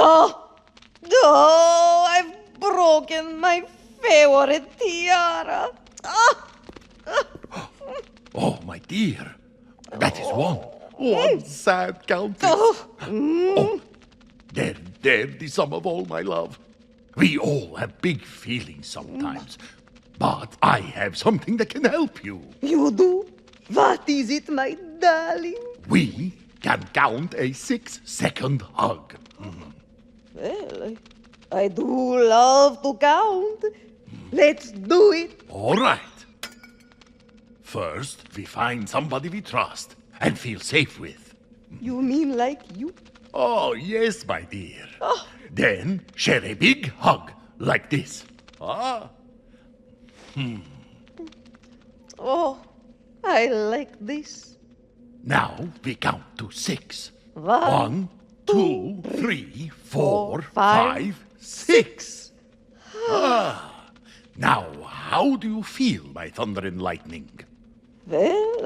Oh, oh, I've broken my favorite tiara. Ah, Oh, my dear, that is one sad countess. Oh, there, the sum of all my love. We all have big feelings sometimes, but I have something that can help you. you do? What is it, my darling? We can count a 6-second hug. Well, I do love to count. Let's do it. All right. First, we find somebody we trust and feel safe with. You mean like you? Oh, yes, my dear. Then share a big hug like this. Oh, I like this. Now we count to 6. One, 1, 2, 3, 4, 5, 5, 6. Now, how do you feel, my thunder and lightning? Well,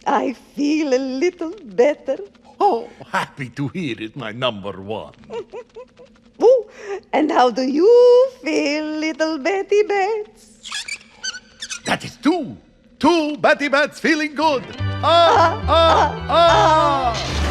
I feel a little better. Oh, happy to hear it, my number one. Oh, and how do you feel, little Betty Bats? That is 2. 2 Betty Bats feeling good. Ah, ah, ah.